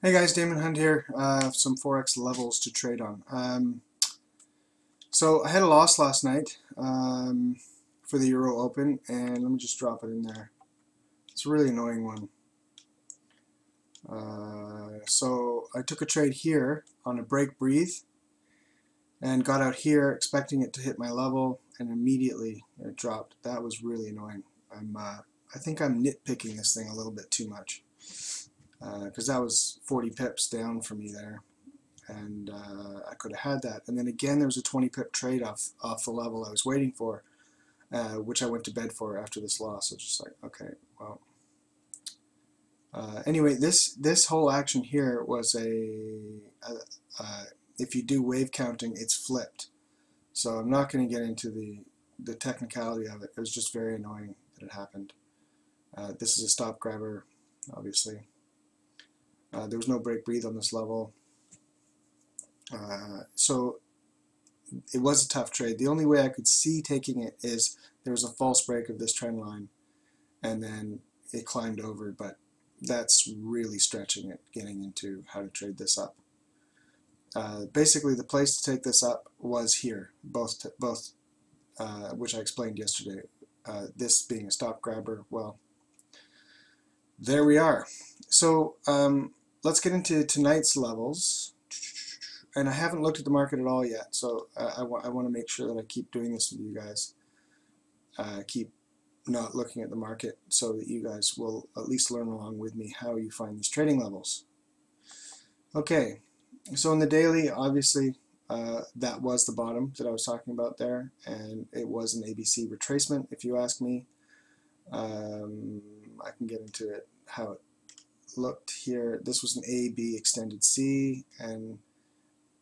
Hey guys, Damon Hunt here. Some Forex levels to trade on. So I had a loss last night for the Euro Open, and let me just drop it in there. It's a really annoying one. So I took a trade here on a break breathe and got out here expecting it to hit my level, and immediately it dropped. That was really annoying. I think I'm nitpicking this thing a little bit too much because that was 40 pips down for me there. And I could have had that. And then again, there was a 20 pip trade off the level I was waiting for, which I went to bed for after this loss. So it's just like, okay, well. Anyway, this whole action here was if you do wave counting, it's flipped. So I'm not going to get into the technicality of it. It was just very annoying that it happened. This is a stop grabber, obviously. There was no break breathe on this level. So it was a tough trade. The only way I could see taking it is there was a false break of this trend line and then it climbed over, but that's really stretching it, getting into how to trade this up. Basically, the place to take this up was here, both which I explained yesterday. This being a stop grabber, well, there we are. So let's get into tonight's levels. And I haven't looked at the market at all yet, so I want to make sure that I keep doing this with you guys. Keep not looking at the market so that you guys will at least learn along with me how you find these trading levels. Okay, so in the daily, obviously, that was the bottom that I was talking about there, and it was an ABC retracement, if you ask me. I can get into it, how it looked here. This was an AB extended C, and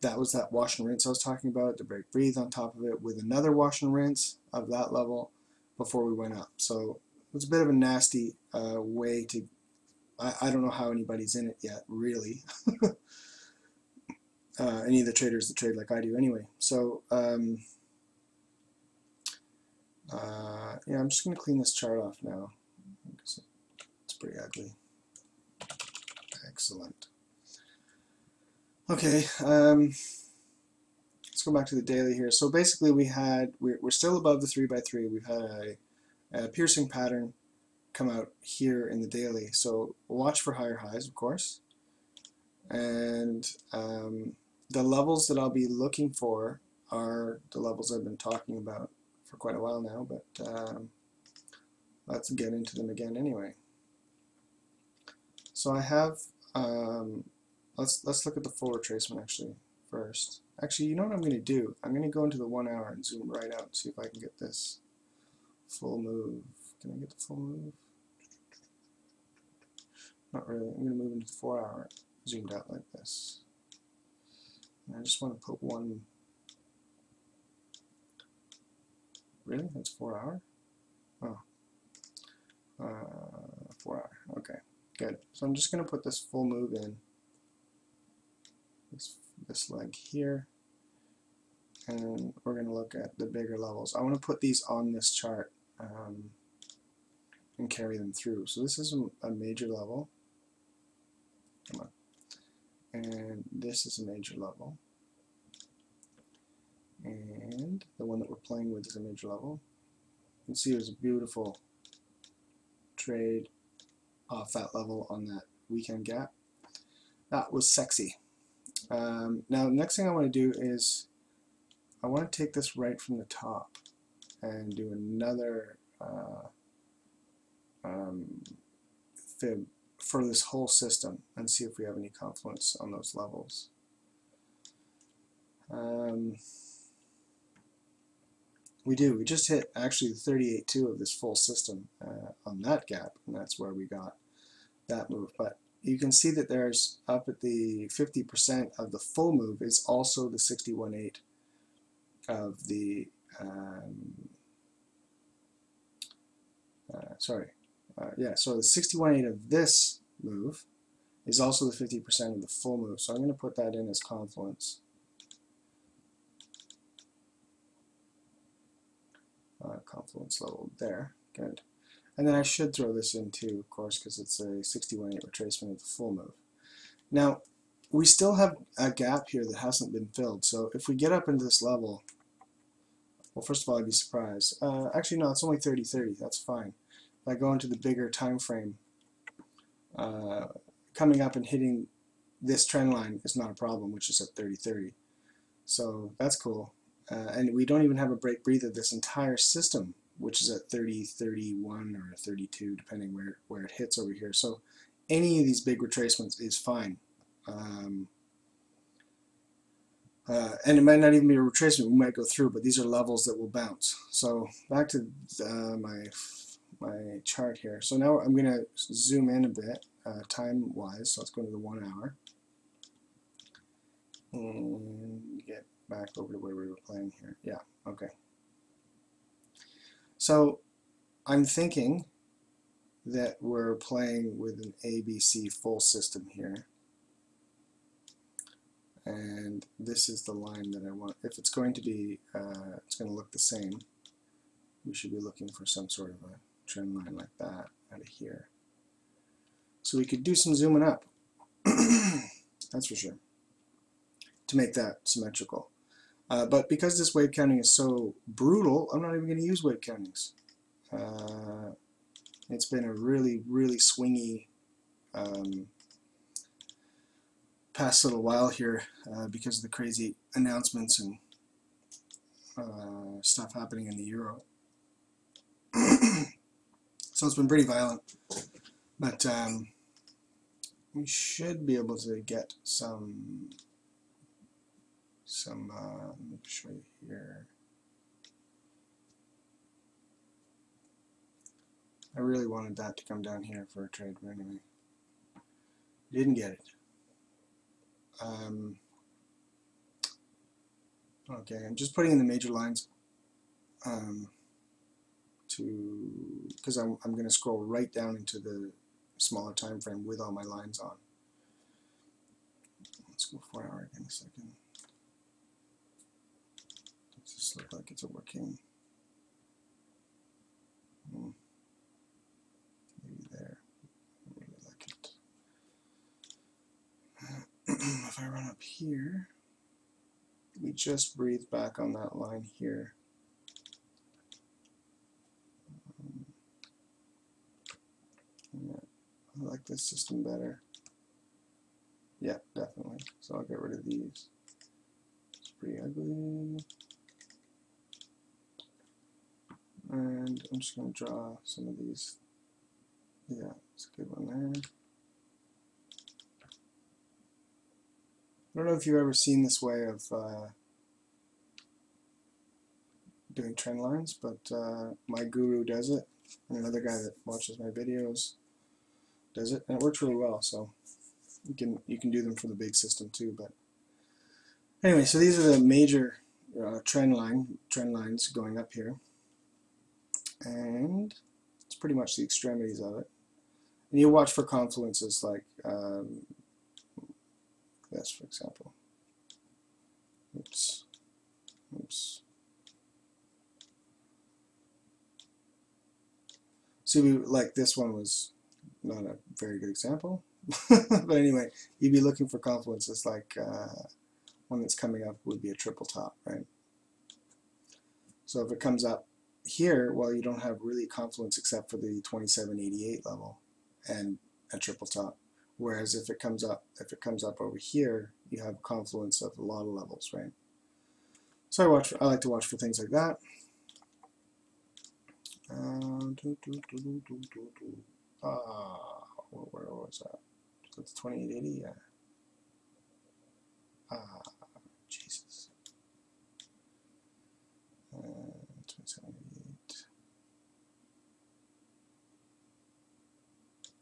that was that wash and rinse I was talking about, the break breathe on top of it with another wash and rinse of that level before we went up. So it was a bit of a nasty way to, I don't know how anybody's in it yet, really. Any of the traders that trade like I do anyway. So yeah, I'm just going to clean this chart off now because it's pretty ugly. Excellent. Okay, let's go back to the daily here. So basically we're still above the 3x3. We've had a piercing pattern come out here in the daily. So watch for higher highs, of course. And the levels that I'll be looking for are the levels I've been talking about for quite a while now, but let's get into them again anyway. So I have, let's look at the full retracement actually first. Actually, you know what I'm going to do? I'm going to go into the 1 hour and zoom right out and see if I can get this full move. Can I get the full move? Not really. I'm going to move into the 4 hour, zoomed out like this. And I just want to put one. Really? That's 4 hour? Oh. 4 hour. Okay. Good. So I'm just going to put this full move in. This leg here. And we're going to look at the bigger levels. I want to put these on this chart and carry them through. So this is a major level. Come on. And this is a major level. And the one that we're playing with is a major level. You can see it was a beautiful trade off that level on that weekend gap. That was sexy. Now the next thing I want to do is I want to take this right from the top and do another fib for this whole system and see if we have any confluence on those levels. We do. We just hit actually the 38.2 of this full system on that gap, and that's where we got that move. But you can see that there's up at the 50% of the full move is also the 61.8 of the so the 61.8 of this move is also the 50% of the full move. So I'm going to put that in as confluence. Confluence level there. Good. And then I should throw this in too, of course, because it's a 61.8 retracement of the full move. Now, we still have a gap here that hasn't been filled, so if we get up into this level, well, first of all, I'd be surprised. Actually, no, it's only 30-30. That's fine. If I go into the bigger time frame, coming up and hitting this trend line is not a problem, which is at 30-30. So that's cool. And we don't even have a break breather this entire system, which is at 30-31 or 32, depending where it hits over here. So any of these big retracements is fine. And it might not even be a retracement, we might go through, but these are levels that will bounce. So back to my chart here. So now I'm going to zoom in a bit, time-wise, so let's go to the 1 hour. And get back over to where we were playing here. Yeah, okay. So I'm thinking that we're playing with an ABC full system here. And this is the line that I want. If it's going to be, it's going to look the same, we should be looking for some sort of a trend line like that out of here. So we could do some zooming up, that's for sure, to make that symmetrical. But because this wave counting is so brutal, I'm not even going to use wave countings. It's been a really, really swingy past little while here because of the crazy announcements and stuff happening in the euro. So it's been pretty violent, but we should be able to get some let me show you here. I really wanted that to come down here for a trade, but anyway, didn't get it. Okay, I'm just putting in the major lines because I'm going to scroll right down into the smaller time frame with all my lines on. Let's go 4 hour again a second. Does this look like it's working? Maybe there. I really like it. If I run up here, we just breathe back on that line here. Yeah, I like this system better. Yeah, definitely. So I'll get rid of these. It's pretty ugly. And I'm just going to draw some of these. Yeah, it's a good one there. I don't know if you've ever seen this way of doing trend lines, but my guru does it, and another guy that watches my videos does it, and it works really well. So you can do them for the big system too. But anyway, so these are the major trend lines going up here, and it's pretty much the extremities of it. And you watch for confluences like this, for example. Oops. See, like this one was not a very good example, but anyway, you'd be looking for confluences like one that's coming up would be a triple top, right? So if it comes up here, well, you don't have really confluence except for the 2788 level and a triple top. Whereas if it comes up over here, you have a confluence of a lot of levels, right? So I like to watch for things like that. Where was that? That's 2880, yeah. Jesus. 2788.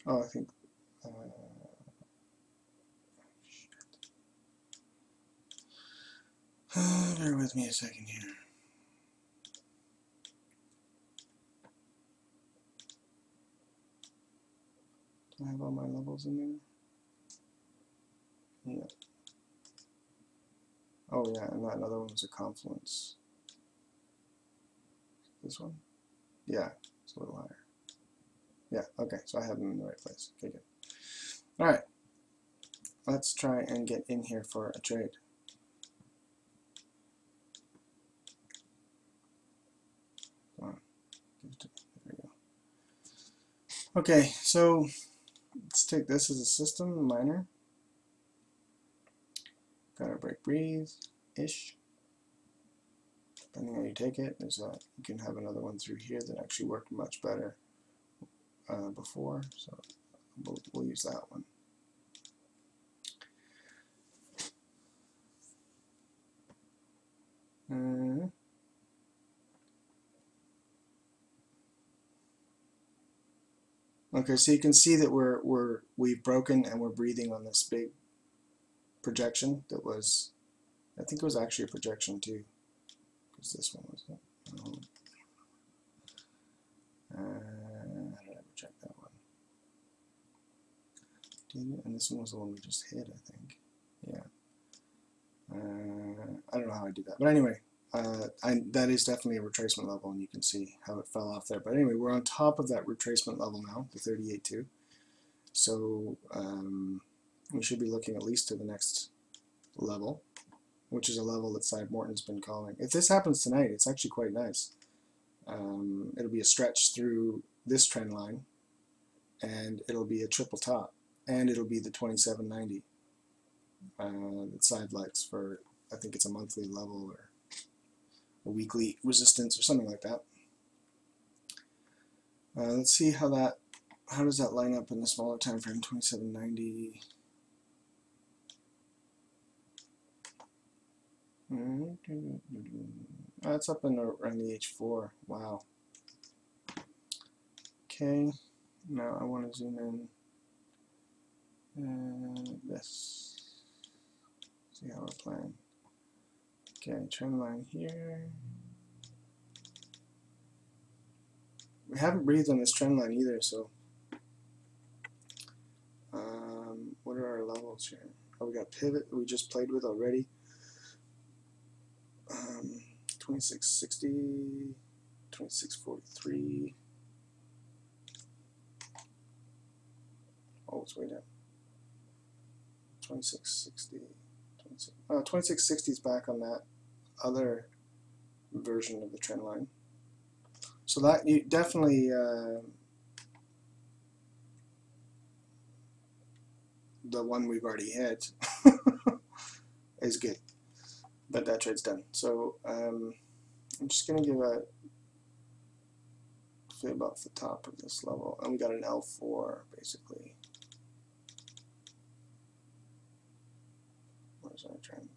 Oh, I think. Shit. Bear with me a second here. Do I have all my levels in there? Yeah. Oh yeah, and that another one was a confluence. This one? Yeah, it's a little higher. Yeah, okay, so I have them in the right place. Okay, good. Alright. let's try and get in here for a trade. Come on. There we go. Okay, so let's take this as a system, minor. Got our break breathe-ish. Depending on how you take it, there's a, you can have another one through here that actually worked much better before, so we'll use that one. Okay, so you can see that we've broken and we're breathing on this big projection that was, I think it was actually a projection too, because this one was it. How did I project that one? And this one was the one we just hit, I think. Yeah. I don't know how I did that, but anyway, that is definitely a retracement level, and you can see how it fell off there. But anyway, we're on top of that retracement level now, the 38.2. So we should be looking at least to the next level, which is a level that Cy Morton's been calling. If this happens tonight, it's actually quite nice. It'll be a stretch through this trend line, and it'll be a triple top, and it'll be the 27.90 that Cy likes for, I think it's a monthly level or a weekly resistance or something like that. Let's see how does that line up in the smaller time frame, 27.90. That's up in around the H4. Wow. Okay, now I want to zoom in this. See how we're playing. Okay, trend line here. We haven't breathed on this trend line either, so what are our levels here? Oh, we got pivot that we just played with already. 2660, 2643. Oh, it's way down. 2660. 2660 is back on that other version of the trend line. So that you definitely the one we've already hit is good, but that trade's done. So I'm just gonna give a fib off the top of this level, and we got an L4 basically. Where's our trend?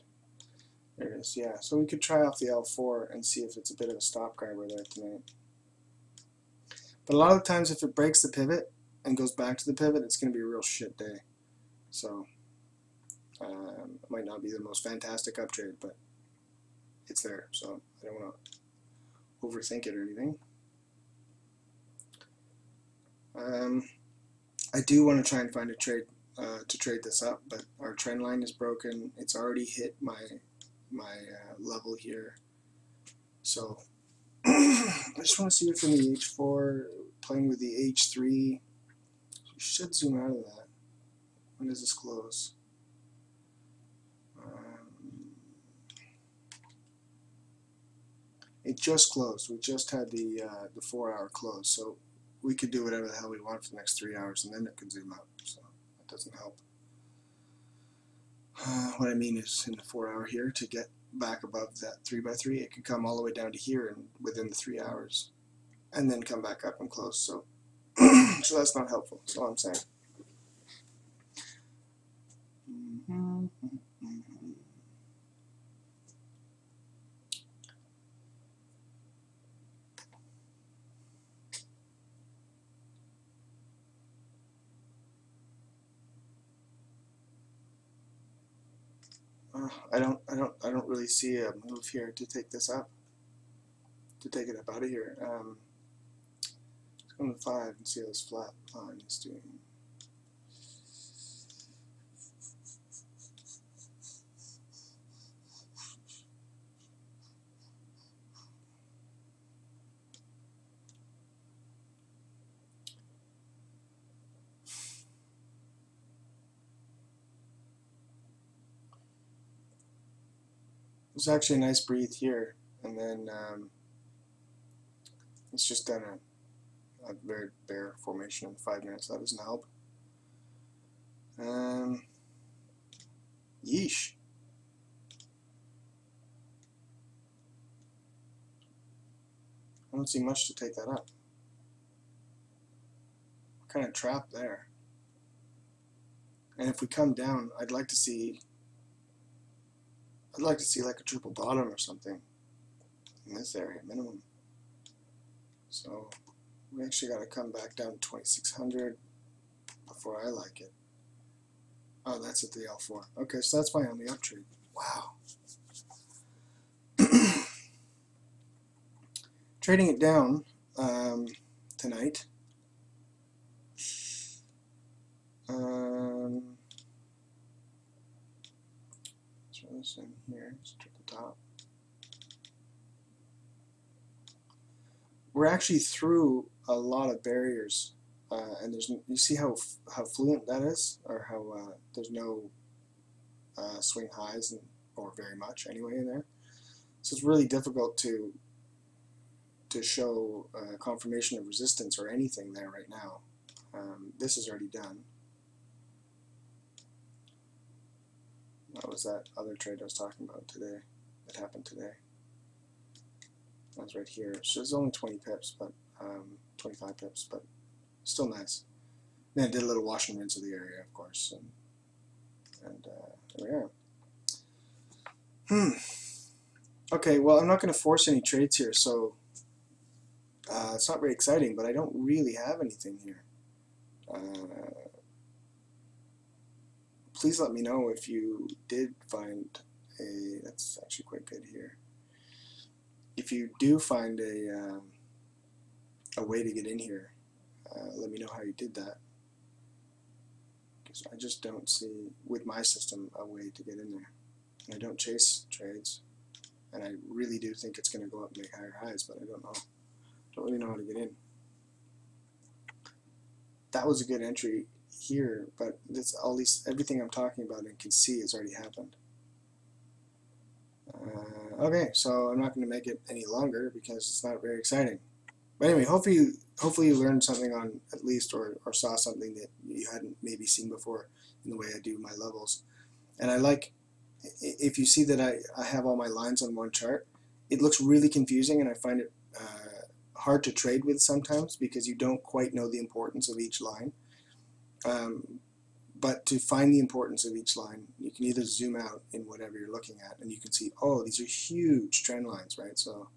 There it is. Yeah, so we could try off the L4 and see if it's a bit of a stop grabber there tonight. But a lot of the times, if it breaks the pivot and goes back to the pivot, it's going to be a real shit day. So it might not be the most fantastic up trade, but it's there. So I don't want to overthink it or anything. I do want to try and find a trade to trade this up, but our trend line is broken. It's already hit my level here. So I just want to see if in the H4, playing with the H3, you should zoom out of that. When does this close? It just closed. We just had the 4-hour close, so we could do whatever the hell we want for the next 3 hours, and then it could zoom out. So that doesn't help. What I mean is, in the 4-hour here, to get back above that 3x3, it could come all the way down to here and within the 3 hours, and then come back up and close. So, so that's not helpful. That's all I'm saying. I don't really see a move here to take this up, to take it up out of here. Let's go to 5 and see how this flat line is doing. There's actually a nice breathe here, and then it's just done a very bare formation in 5 minutes. That doesn't help. Yeesh. I don't see much to take that up. Kind of trapped there. And if we come down, I'd like to see like a triple bottom or something in this area minimum. So we actually got to come back down to 2600 before I like it. Oh, that's at the L4. Okay, so that's why I'm on the uptrend. Wow. Trading it down tonight. Let's throw this in here. Let's triple top. We're actually through a lot of barriers, and you see how fluent that is, or how there's no swing highs or very much anyway in there. So it's really difficult to show confirmation of resistance or anything there right now. This is already done. What was that other trade I was talking about today that happened today? That was right here. So it's only 20 pips, but 25 pips, but still nice. Then I did a little wash and rinse of the area, of course, and there we are. Okay, well, I'm not going to force any trades here, so it's not very exciting, but I don't really have anything here. Please let me know if you did find that's actually quite good here. If you do find a way to get in here, let me know how you did that. Because I just don't see, with my system, a way to get in there. And I don't chase trades. And I really do think it's going to go up and make higher highs, but I don't know. Don't really know how to get in. That was a good entry here, but everything I'm talking about and can see has already happened. Okay, so I'm not going to make it any longer because it's not very exciting. But anyway, hopefully you learned something on at least, or saw something that you hadn't maybe seen before in the way I do my levels. And I like, if you see that I have all my lines on one chart, it looks really confusing, and I find it hard to trade with sometimes because you don't quite know the importance of each line. But to find the importance of each line, you can either zoom out in whatever you're looking at, and you can see, oh, these are huge trend lines, right? So,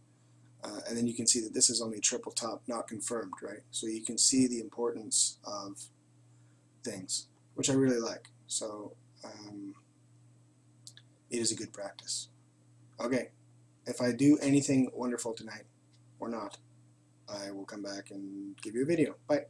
and then you can see that this is only triple top, not confirmed, right? So you can see the importance of things, which I really like. So it is a good practice. Okay, if I do anything wonderful tonight, or not, I will come back and give you a video. Bye.